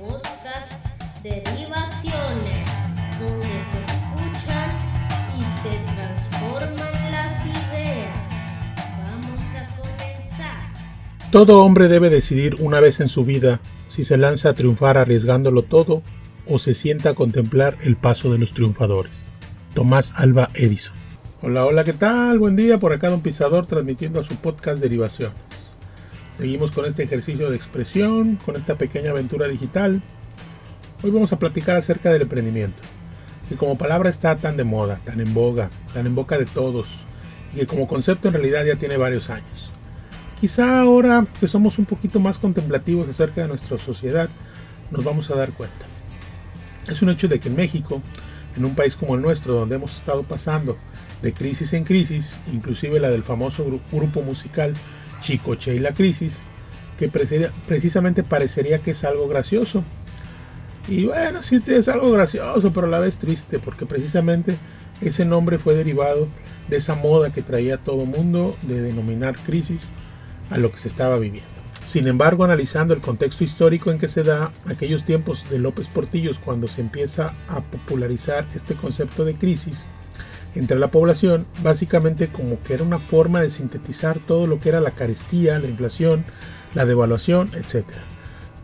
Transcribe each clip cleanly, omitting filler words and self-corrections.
podcast Derivaciones, donde se escuchan y se transforman las ideas. Vamos a comenzar. Todo hombre debe decidir una vez en su vida si se lanza a triunfar arriesgándolo todo o se sienta a contemplar el paso de los triunfadores. Tomás Alva Edison. Hola, ¿qué tal? Buen día, por acá Don Pisador transmitiendo a su podcast Derivaciones. Seguimos con este ejercicio de expresión, con esta pequeña aventura digital. Hoy vamos a platicar acerca del emprendimiento, que como palabra está tan de moda, tan en boga, tan en boca de todos, y que como concepto en realidad ya tiene varios años. Quizá ahora que somos un poquito más contemplativos acerca de nuestra sociedad, nos vamos a dar cuenta. Es un hecho de que en México, en un país como el nuestro, donde hemos estado pasando de crisis en crisis, inclusive la del famoso grupo musical Chicoche y la Crisis, que precisamente parecería que es algo gracioso. Y bueno, sí es algo gracioso, pero a la vez triste, porque precisamente ese nombre fue derivado de esa moda que traía todo mundo de denominar crisis a lo que se estaba viviendo. Sin embargo, analizando el contexto histórico en que se da aquellos tiempos de López Portillo, cuando se empieza a popularizar este concepto de crisis entre la población, básicamente como que era una forma de sintetizar todo lo que era la carestía, la inflación, la devaluación, etc.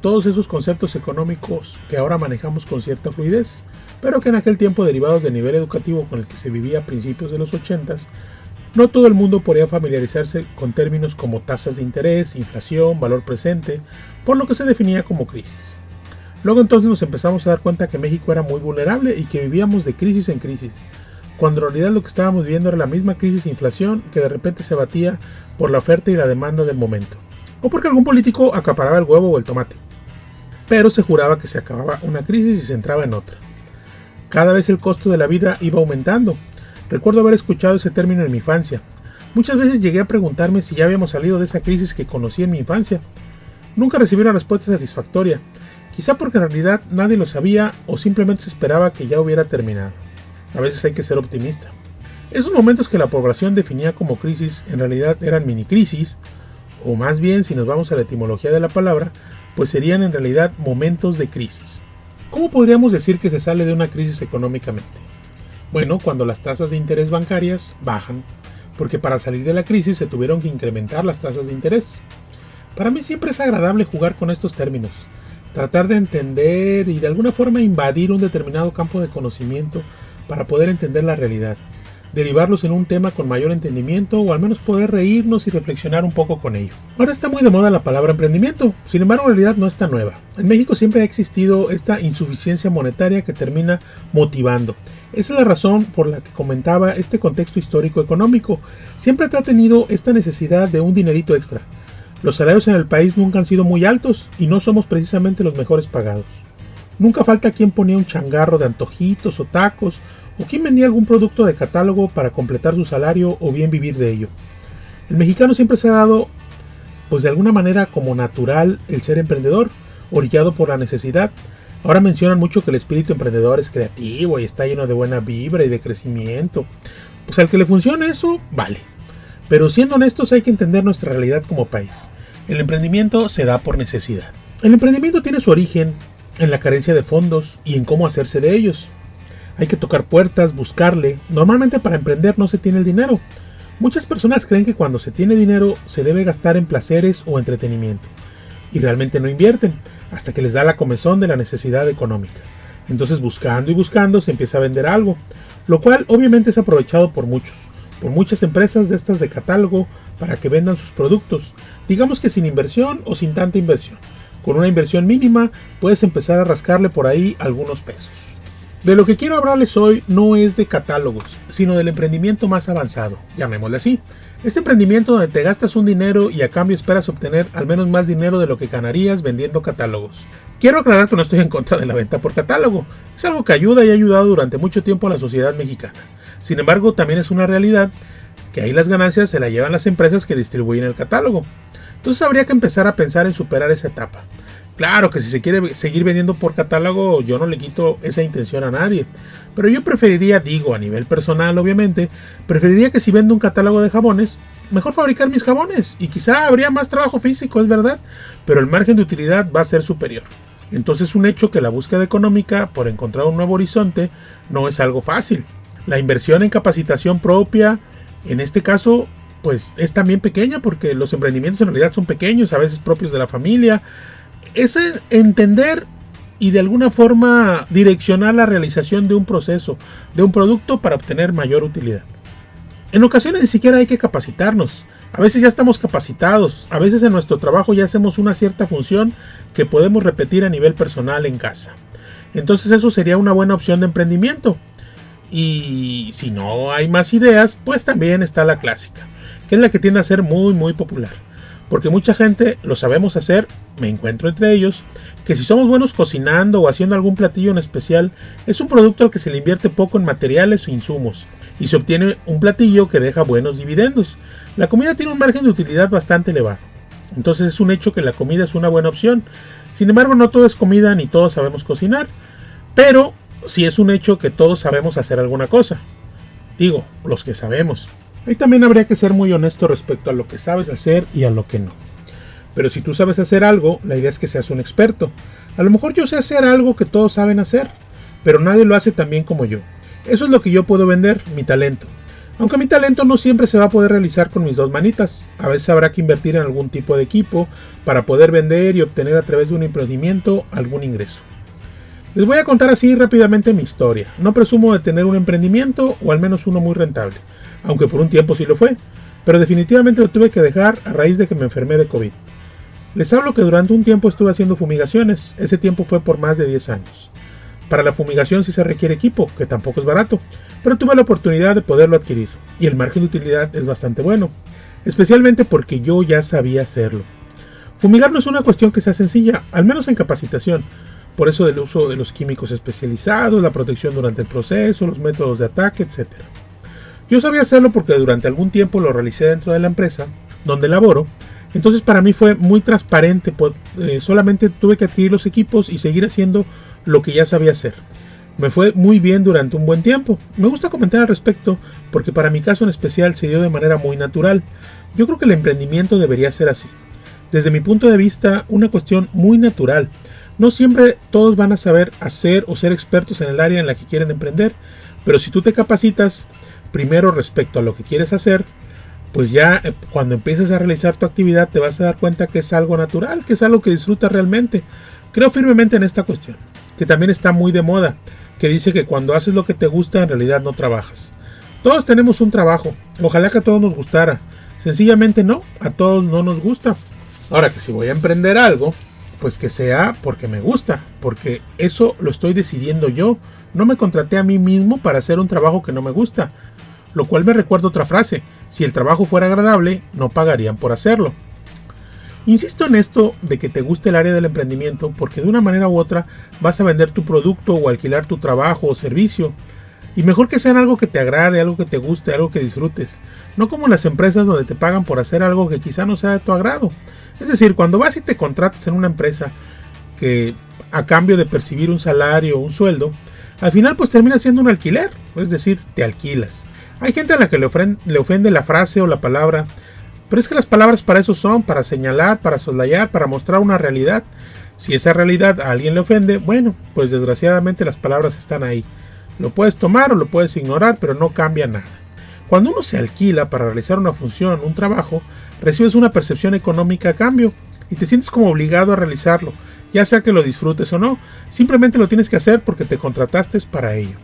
Todos esos conceptos económicos que ahora manejamos con cierta fluidez, pero que en aquel tiempo, derivados del nivel educativo con el que se vivía a principios de los 80s, no todo el mundo podía familiarizarse con términos como tasas de interés, inflación, valor presente, por lo que se definía como crisis. Luego entonces nos empezamos a dar cuenta que México era muy vulnerable y que vivíamos de crisis en crisis, cuando en realidad lo que estábamos viviendo era la misma crisis de inflación que de repente se batía por la oferta y la demanda del momento, o porque algún político acaparaba el huevo o el tomate. Pero se juraba que se acababa una crisis y se entraba en otra. Cada vez el costo de la vida iba aumentando. Recuerdo haber escuchado ese término en mi infancia. Muchas veces llegué a preguntarme si ya habíamos salido de esa crisis que conocí en mi infancia. Nunca recibí una respuesta satisfactoria, quizá porque en realidad nadie lo sabía o simplemente se esperaba que ya hubiera terminado. A veces hay que ser optimista. Esos momentos que la población definía como crisis en realidad eran mini crisis, o más bien, si nos vamos a la etimología de la palabra, pues serían en realidad momentos de crisis. ¿Cómo podríamos decir que se sale de una crisis económicamente? Bueno, cuando las tasas de interés bancarias bajan, porque para salir de la crisis se tuvieron que incrementar las tasas de interés. Para mí siempre es agradable jugar con estos términos, tratar de entender y de alguna forma invadir un determinado campo de conocimiento para poder entender la realidad, derivarlos en un tema con mayor entendimiento o al menos poder reírnos y reflexionar un poco con ello. Ahora está muy de moda la palabra emprendimiento, sin embargo en realidad no está nueva. En México siempre ha existido esta insuficiencia monetaria que termina motivando. Esa es la razón por la que comentaba este contexto histórico económico. Siempre ha tenido esta necesidad de un dinerito extra. Los salarios en el país nunca han sido muy altos y no somos precisamente los mejores pagados. Nunca falta quien ponía un changarro de antojitos o tacos, o quien vendía algún producto de catálogo para completar su salario o bien vivir de ello. El mexicano siempre se ha dado, pues de alguna manera como natural, el ser emprendedor, orillado por la necesidad. Ahora mencionan mucho que el espíritu emprendedor es creativo y está lleno de buena vibra y de crecimiento. Pues al que le funcione eso, vale. Pero siendo honestos hay que entender nuestra realidad como país. El emprendimiento se da por necesidad. El emprendimiento tiene su origen en la carencia de fondos y en cómo hacerse de ellos. Hay que tocar puertas, buscarle. Normalmente para emprender no se tiene el dinero. Muchas personas creen que cuando se tiene dinero se debe gastar en placeres o entretenimiento. Y realmente no invierten, hasta que les da la comezón de la necesidad económica. Entonces buscando y buscando se empieza a vender algo, lo cual obviamente es aprovechado por muchas empresas de estas de catálogo para que vendan sus productos, digamos que sin inversión o sin tanta inversión. Con una inversión mínima puedes empezar a rascarle por ahí algunos pesos. De lo que quiero hablarles hoy no es de catálogos, sino del emprendimiento más avanzado, llamémosle así. Este emprendimiento donde te gastas un dinero y a cambio esperas obtener al menos más dinero de lo que ganarías vendiendo catálogos. Quiero aclarar que no estoy en contra de la venta por catálogo. Es algo que ayuda y ha ayudado durante mucho tiempo a la sociedad mexicana. Sin embargo, también es una realidad que ahí las ganancias se las llevan las empresas que distribuyen el catálogo. Entonces habría que empezar a pensar en superar esa etapa. Claro que si se quiere seguir vendiendo por catálogo, yo no le quito esa intención a nadie. Pero yo preferiría, a nivel personal obviamente, preferiría que si vendo un catálogo de jabones, mejor fabricar mis jabones. Y quizá habría más trabajo físico, es verdad, pero el margen de utilidad va a ser superior. Entonces es un hecho que la búsqueda económica por encontrar un nuevo horizonte no es algo fácil. La inversión en capacitación propia, en este caso, pues es también pequeña porque los emprendimientos en realidad son pequeños, a veces propios de la familia. Es entender y de alguna forma direccionar la realización de un proceso, de un producto para obtener mayor utilidad. En ocasiones ni siquiera hay que capacitarnos. A veces ya estamos capacitados, a veces en nuestro trabajo ya hacemos una cierta función que podemos repetir a nivel personal en casa. Entonces eso sería una buena opción de emprendimiento. Y si no hay más ideas, pues también está la clásica, que es la que tiende a ser muy popular. Porque mucha gente lo sabemos hacer, me encuentro entre ellos, que si somos buenos cocinando o haciendo algún platillo en especial, es un producto al que se le invierte poco en materiales o insumos, y se obtiene un platillo que deja buenos dividendos. La comida tiene un margen de utilidad bastante elevado, entonces es un hecho que la comida es una buena opción. Sin embargo, no todo es comida ni todos sabemos cocinar, pero sí es un hecho que todos sabemos hacer alguna cosa. Digo, los que sabemos. Ahí también habría que ser muy honesto respecto a lo que sabes hacer y a lo que no. Pero si tú sabes hacer algo, la idea es que seas un experto. A lo mejor yo sé hacer algo que todos saben hacer, pero nadie lo hace tan bien como yo. Eso es lo que yo puedo vender, mi talento. Aunque mi talento no siempre se va a poder realizar con mis dos manitas. A veces habrá que invertir en algún tipo de equipo para poder vender y obtener a través de un emprendimiento algún ingreso. Les voy a contar así rápidamente mi historia. No presumo de tener un emprendimiento o al menos uno muy rentable, aunque por un tiempo sí lo fue, pero definitivamente lo tuve que dejar a raíz de que me enfermé de COVID. Les hablo que durante un tiempo estuve haciendo fumigaciones, ese tiempo fue por más de 10 años. Para la fumigación sí se requiere equipo, que tampoco es barato, pero tuve la oportunidad de poderlo adquirir, y el margen de utilidad es bastante bueno, especialmente porque yo ya sabía hacerlo. Fumigar no es una cuestión que sea sencilla, al menos en capacitación, por eso del uso de los químicos especializados, la protección durante el proceso, los métodos de ataque, etc. Yo sabía hacerlo porque durante algún tiempo lo realicé dentro de la empresa donde laboro, entonces para mí fue muy transparente, solamente tuve que adquirir los equipos y seguir haciendo lo que ya sabía hacer. Me fue muy bien durante un buen tiempo. Me gusta comentar al respecto porque para mi caso en especial se dio de manera muy natural. Yo creo que el emprendimiento debería ser así. Desde mi punto de vista, una cuestión muy natural. No siempre todos van a saber hacer o ser expertos en el área en la que quieren emprender, pero si tú te capacitas primero respecto a lo que quieres hacer, pues ya cuando empieces a realizar tu actividad te vas a dar cuenta que es algo natural, que es algo que disfrutas realmente. Creo firmemente en esta cuestión, que también está muy de moda, que dice que cuando haces lo que te gusta en realidad no trabajas. Todos tenemos un trabajo, ojalá que a todos nos gustara, sencillamente no, a todos no nos gusta. Ahora que si voy a emprender algo, pues que sea porque me gusta, porque eso lo estoy decidiendo yo. No me contraté a mí mismo para hacer un trabajo que no me gusta, lo cual me recuerda otra frase: si el trabajo fuera agradable, no pagarían por hacerlo. Insisto en esto de que te guste el área del emprendimiento porque de una manera u otra vas a vender tu producto o alquilar tu trabajo o servicio. Y mejor que sea algo que te agrade, algo que te guste, algo que disfrutes. No como las empresas donde te pagan por hacer algo que quizá no sea de tu agrado. Es decir, cuando vas y te contratas en una empresa que a cambio de percibir un salario o un sueldo, al final pues termina siendo un alquiler, es decir, te alquilas. Hay gente a la que le ofende la frase o la palabra, pero es que las palabras para eso son, para señalar, para soslayar, para mostrar una realidad. Si esa realidad a alguien le ofende, bueno, pues desgraciadamente las palabras están ahí. Lo puedes tomar o lo puedes ignorar, pero no cambia nada. Cuando uno se alquila para realizar una función, un trabajo, recibes una percepción económica a cambio y te sientes como obligado a realizarlo, ya sea que lo disfrutes o no, simplemente lo tienes que hacer porque te contrataste para ello.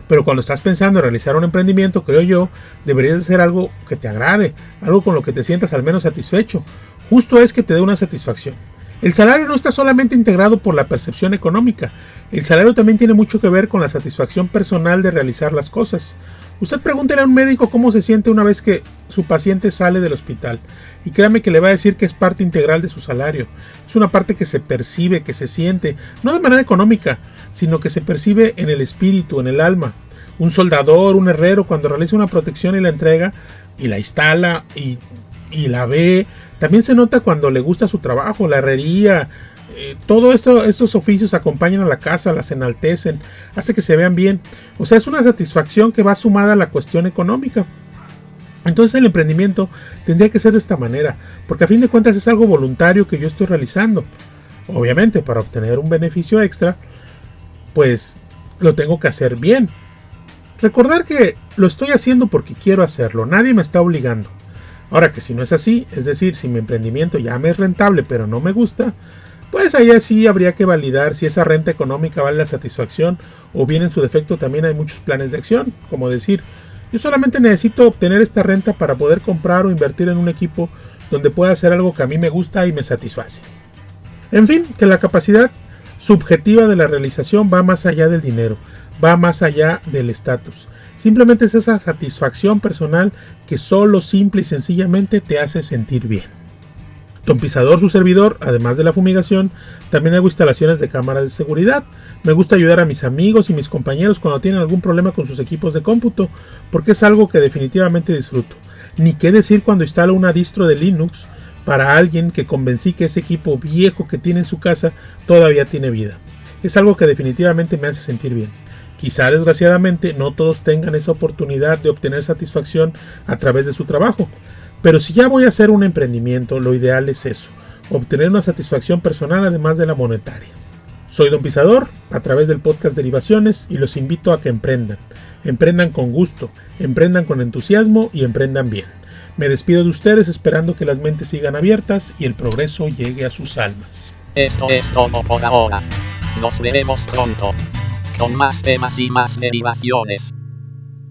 Pero cuando estás pensando en realizar un emprendimiento, creo yo, deberías hacer algo que te agrade, algo con lo que te sientas al menos satisfecho. Justo es que te dé una satisfacción. El salario no está solamente integrado por la percepción económica, el salario también tiene mucho que ver con la satisfacción personal de realizar las cosas. Usted pregúntele a un médico cómo se siente una vez que su paciente sale del hospital y créame que le va a decir que es parte integral de su salario. Es una parte que se percibe, que se siente, no de manera económica, sino que se percibe en el espíritu, en el alma. Un soldador, un herrero, cuando realiza una protección y la entrega y la instala y la ve, también se nota cuando le gusta su trabajo, la herrería. Todo esto, estos oficios acompañan a la casa, las enaltecen, hace que se vean bien. O sea, es una satisfacción que va sumada a la cuestión económica. Entonces el emprendimiento tendría que ser de esta manera, porque a fin de cuentas es algo voluntario que yo estoy realizando. Obviamente, para obtener un beneficio extra, pues lo tengo que hacer bien. Recordar que lo estoy haciendo porque quiero hacerlo, nadie me está obligando. Ahora que si no es así, es decir, si mi emprendimiento ya me es rentable pero no me gusta, pues allá sí habría que validar si esa renta económica vale la satisfacción, o bien en su defecto también hay muchos planes de acción, como decir, yo solamente necesito obtener esta renta para poder comprar o invertir en un equipo donde pueda hacer algo que a mí me gusta y me satisface. En fin, que la capacidad subjetiva de la realización va más allá del dinero, va más allá del estatus. Simplemente es esa satisfacción personal que solo, simple y sencillamente te hace sentir bien. Don Pisador, su servidor, además de la fumigación, también hago instalaciones de cámaras de seguridad. Me gusta ayudar a mis amigos y mis compañeros cuando tienen algún problema con sus equipos de cómputo, porque es algo que definitivamente disfruto. Ni qué decir cuando instalo una distro de Linux para alguien que convencí que ese equipo viejo que tiene en su casa todavía tiene vida. Es algo que definitivamente me hace sentir bien. Quizá desgraciadamente no todos tengan esa oportunidad de obtener satisfacción a través de su trabajo, pero si ya voy a hacer un emprendimiento, lo ideal es eso, obtener una satisfacción personal además de la monetaria. Soy Don Pisador, a través del podcast Derivaciones, y los invito a que emprendan con gusto, emprendan con entusiasmo y emprendan bien. Me despido de ustedes esperando que las mentes sigan abiertas y el progreso llegue a sus almas. Esto es todo por ahora. Nos veremos pronto con más temas y más derivaciones.